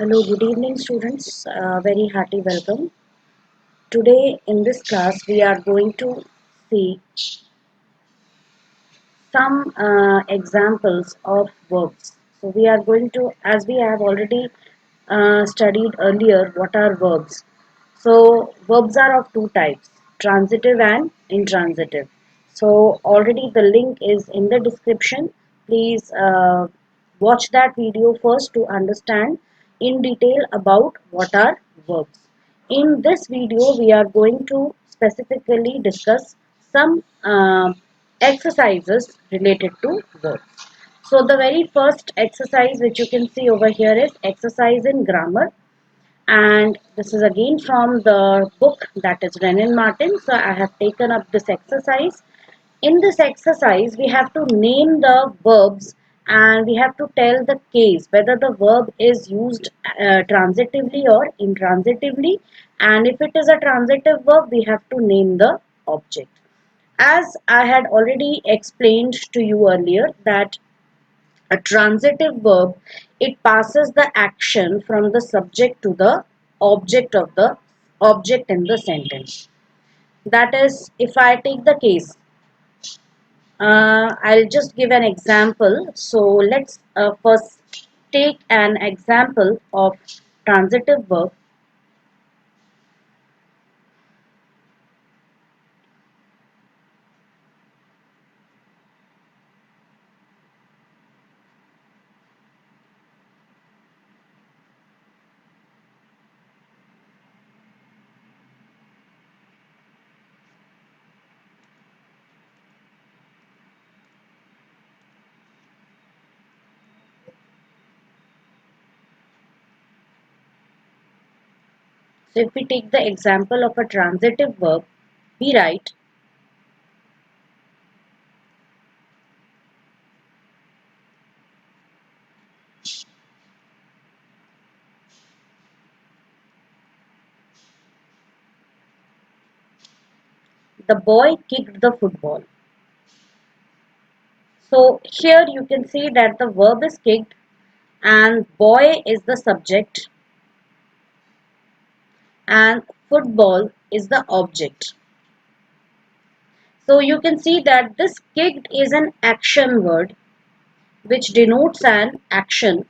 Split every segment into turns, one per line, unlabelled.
Hello, good evening, students. Very hearty welcome. Today in this class, we are going to see some examples of verbs. So, we are going to, as we have already studied earlier, what are verbs. So, verbs are of two types, transitive and intransitive. So, already the link is in the description. Please watch that video first to understand in detail about what are verbs. In this video, we are going to specifically discuss some exercises related to verbs. So the very first exercise which you can see over here is exercise in grammar, and this is again from the book, that is Renan Martin. So I have taken up this exercise. In this exercise, we have to name the verbs and we have to tell the case whether the verb is used transitively or intransitively, and if it is a transitive verb, we have to name the object. As I had already explained to you earlier, that a transitive verb, it passes the action from the subject to the object in the sentence. That is, if I take the case, I'll just give an example. So let's first take an example of transitive verb. So if we take the example of a transitive verb, we write, the boy kicked the football. So here you can see that the verb is kicked and boy is the subject and football is the object. So you can see that this kicked is an action word which denotes an action,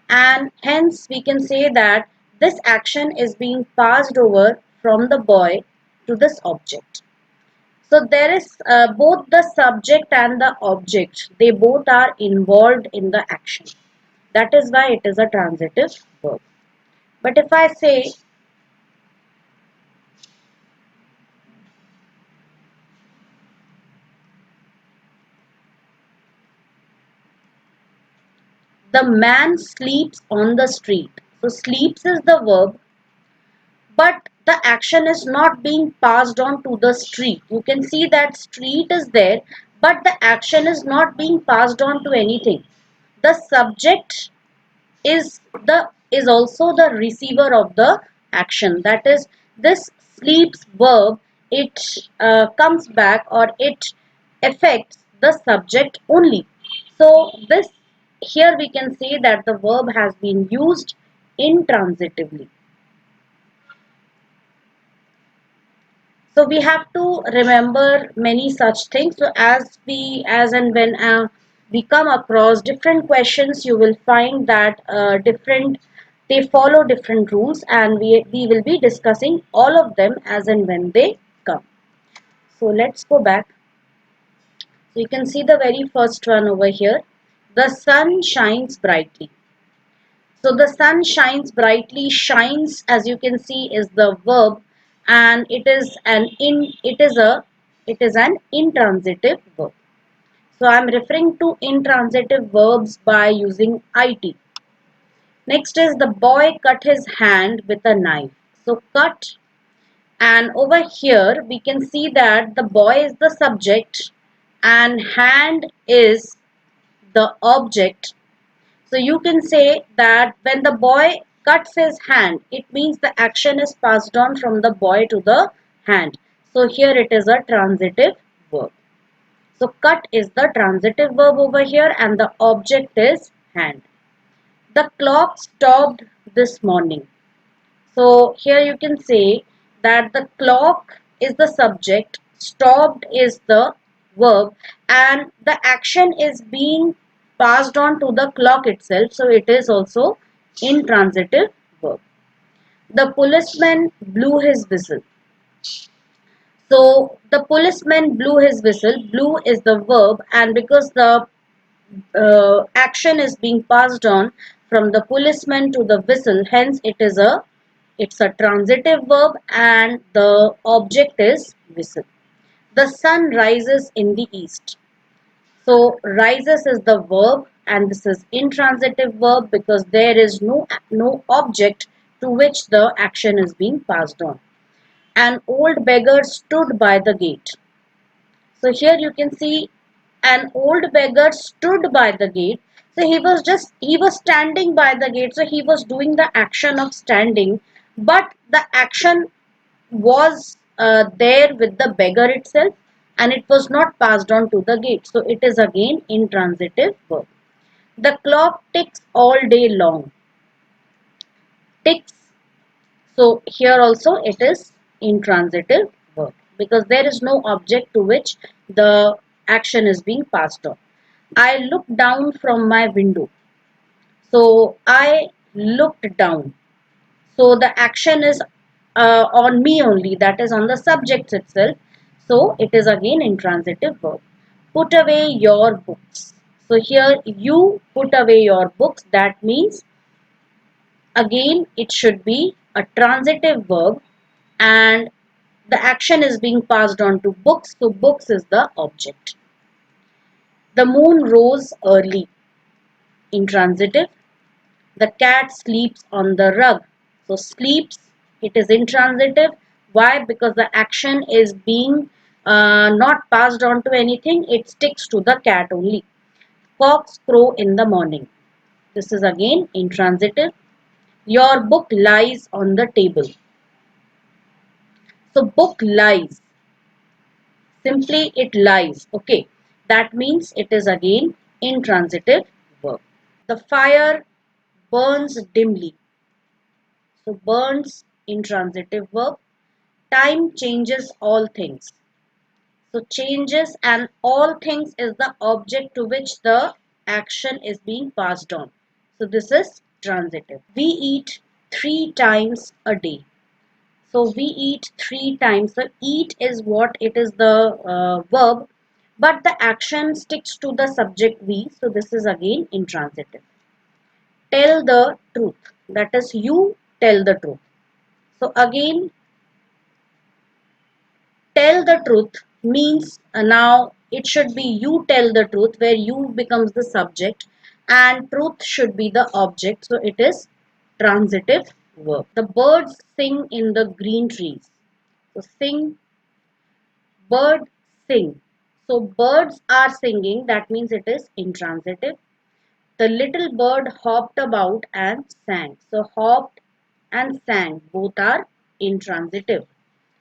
and hence we can say that this action is being passed over from the boy to this object. So there is both the subject and the object, they both are involved in the action. That is why it is a transitive verb. But if I say the man sleeps on the street, so sleeps is the verb, but the action is not being passed on to the street. You can see that street is there, but the action is not being passed on to anything. The subject is also the receiver of the action. That is, this sleeps verb, it comes back or it affects the subject only. So this, here we can say that the verb has been used intransitively. So we have to remember many such things. So as and when we come across different questions, you will find that they follow different rules, and we will be discussing all of them as and when they come. So let's go back. So you can see the very first one over here. The sun shines brightly. So the sun shines brightly. Shines, as you can see, is the verb, and it is an intransitive verb. So I'm referring to intransitive verbs by using it. Next is the boy cut his hand with a knife. So cut, and over here we can see that the boy is the subject and hand is the object. So you can say that when the boy cuts his hand, it means the action is passed on from the boy to the hand. So here it is a transitive verb. So cut is the transitive verb over here and the object is hand. The clock stopped this morning. So here you can say that the clock is the subject, stopped is the verb, and the action is being passed on to the clock itself. So it is also intransitive verb. The policeman blew his whistle. So the policeman blew his whistle. Blew is the verb, and because the action is being passed on from the policeman to the whistle, hence it's a transitive verb, and the object is whistle. The sun rises in the east. So rises is the verb, and this is intransitive verb because there is no object to which the action is being passed on. An old beggar stood by the gate. So here you can see an old beggar stood by the gate. So he was standing by the gate. So he was doing the action of standing, but the action was there with the beggar itself, and it was not passed on to the gate. So it is again intransitive verb. The clock ticks all day long. Ticks. So here also it is intransitive verb because there is no object to which the action is being passed on. I looked down from my window. So I looked down. So the action is on me only, that is on the subject itself. So it is again intransitive verb. Put away your books. So here you put away your books. That means again it should be a transitive verb, and the action is being passed on to books. So books is the object. The moon rose early. Intransitive. The cat sleeps on the rug. So sleeps, it is intransitive. Why? Because the action is being not passed on to anything. It sticks to the cat only. Cocks crow in the morning. This is again intransitive. Your book lies on the table. So book lies. Simply it lies. Okay. That means it is again intransitive verb. The fire burns dimly. So burns, intransitive verb. Time changes all things. So changes and all things is the object to which the action is being passed on. So this is transitive. We eat 3 times a day. So we eat 3 times. So eat is what? It is the verb, but the action sticks to the subject we. So this is again intransitive. Tell the truth. That is you tell the truth. So again, tell the truth means now it should be you tell the truth, where you becomes the subject and truth should be the object. So it is transitive verb. The birds sing in the green trees. So sing, bird, sing. So birds are singing, that means it is intransitive. The little bird hopped about and sang. So hopped and sang both are intransitive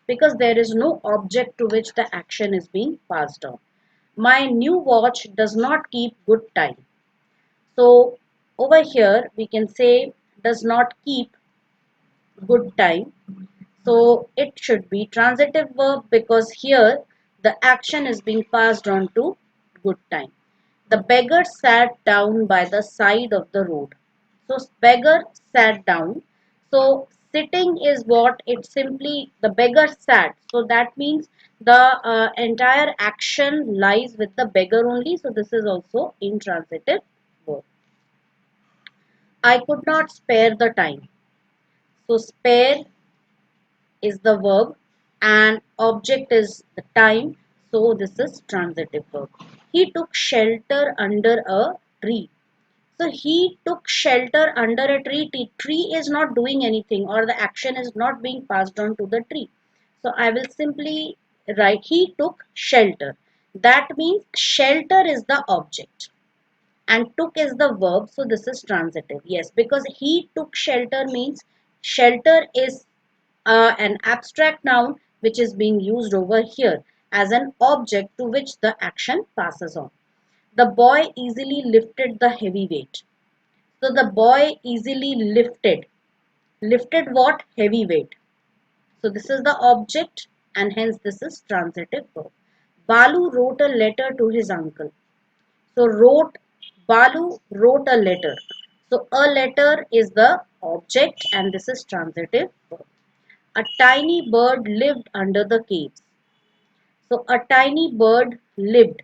because there is no object to which the action is being passed on. My new watch does not keep good time. So over here we can say does not keep good time. So it should be transitive verb because here the action is being passed on to good time. The beggar sat down by the side of the road. So beggar sat down. So sitting is what? It simply the beggar sat. So that means the entire action lies with the beggar only. So this is also intransitive verb. I could not spare the time. So spare is the verb and object is the time. So this is transitive verb. He took shelter under a tree. So he took shelter under a tree. Tree is not doing anything or the action is not being passed on to the tree. So I will simply write he took shelter. That means shelter is the object and took is the verb. So this is transitive. Yes, because he took shelter means shelter is an abstract noun which is being used over here as an object to which the action passes on. The boy easily lifted the heavy weight. So the boy easily lifted. Lifted what? Heavy weight. So this is the object and hence this is transitive verb. Balu wrote a letter to his uncle. So Balu wrote a letter. So a letter is the object and this is transitive verb. A tiny bird lived under the caves. So a tiny bird lived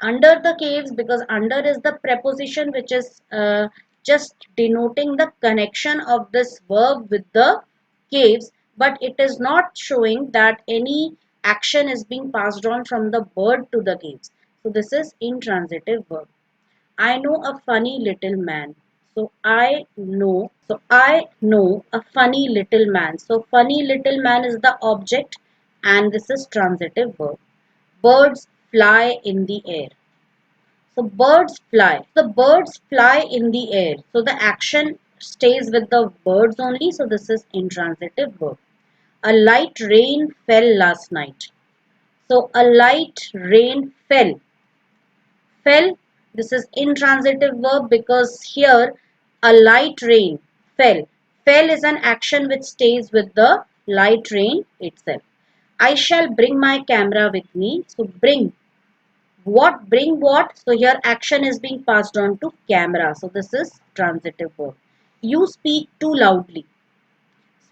under the caves because under is the preposition which is just denoting the connection of this verb with the caves, but it is not showing that any action is being passed on from the bird to the caves. So this is intransitive verb. I know a funny little man. So I know a funny little man. So funny little man is the object and this is transitive verb. Birds fly in the air. So birds fly. The birds fly in the air. So the action stays with the birds only. So this is intransitive verb. A light rain fell last night. So a light rain fell. Fell. This is intransitive verb because here a light rain fell. Fell is an action which stays with the light rain itself. I shall bring my camera with me. So bring. What? Bring what? So here action is being passed on to camera. So this is transitive verb. You speak too loudly.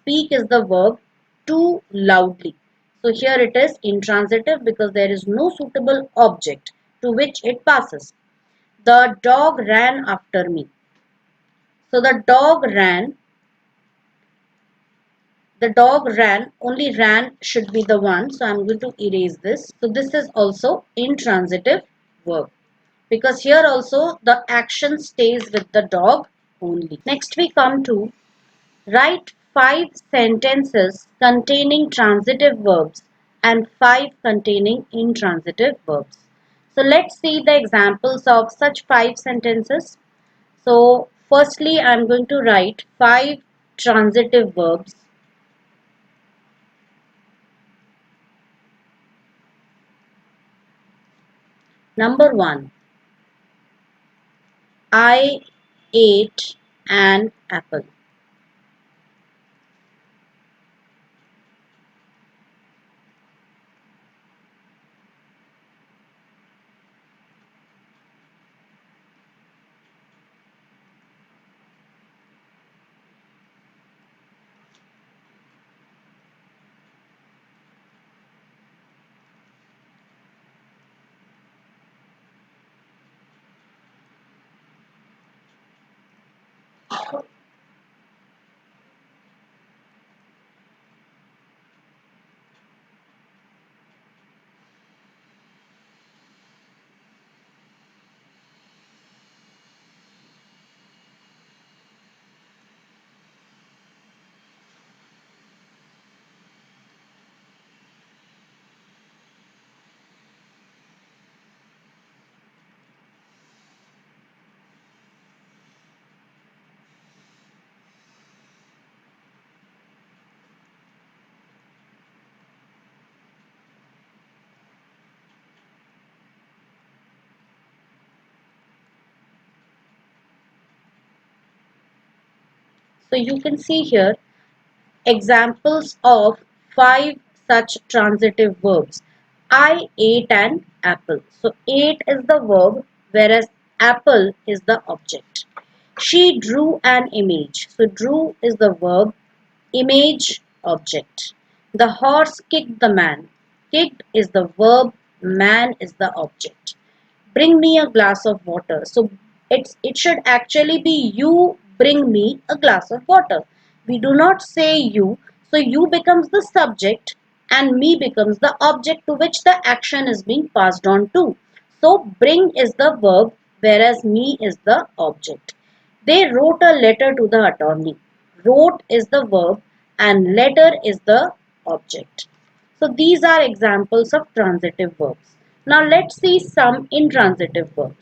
Speak is the verb too loudly. So here it is intransitive because there is no suitable object to which it passes. The dog ran after me. So the dog ran, only ran should be the one. So I'm going to erase this. So this is also intransitive verb. Because here also the action stays with the dog only. Next we come to write 5 sentences containing transitive verbs and 5 containing intransitive verbs. So let's see the examples of such 5 sentences. So firstly I'm going to write 5 transitive verbs. Number 1, I ate an apple. So you can see here examples of 5 such transitive verbs. I ate an apple. So ate is the verb whereas apple is the object. She drew an image. So drew is the verb, image object. The horse kicked the man. Kicked is the verb, man is the object. Bring me a glass of water. So it should actually be you bring me a glass of water. We do not say you. So you becomes the subject and me becomes the object to which the action is being passed on to. So bring is the verb whereas me is the object. They wrote a letter to the attorney. Wrote is the verb and letter is the object. So these are examples of transitive verbs. Now let's see some intransitive verbs.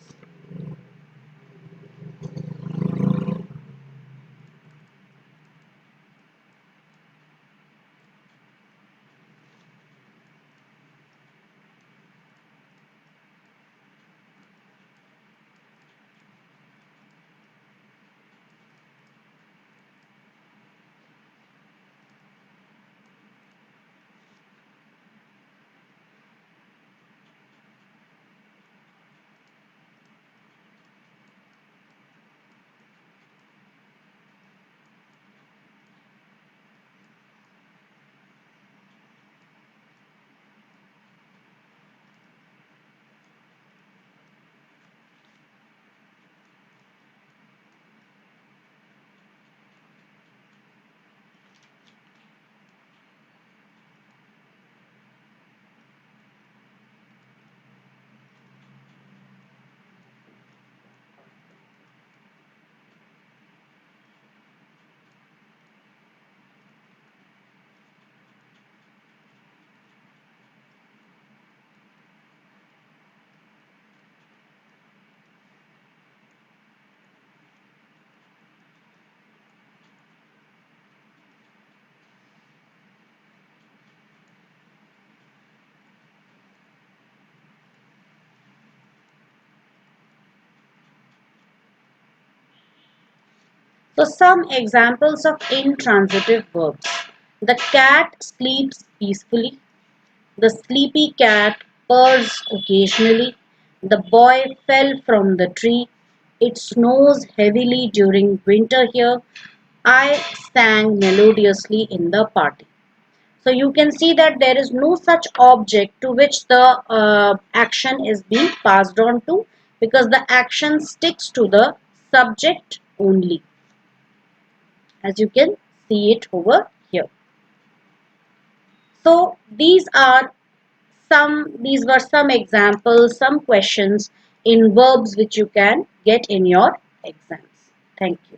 So some examples of intransitive verbs. The cat sleeps peacefully. The sleepy cat purrs occasionally. The boy fell from the tree. It snows heavily during winter here. I sang melodiously in the party. So you can see that there is no such object to which the action is being passed on to, because the action sticks to the subject only, as you can see it over here. So these were some examples, some questions in verbs which you can get in your exams. Thank you.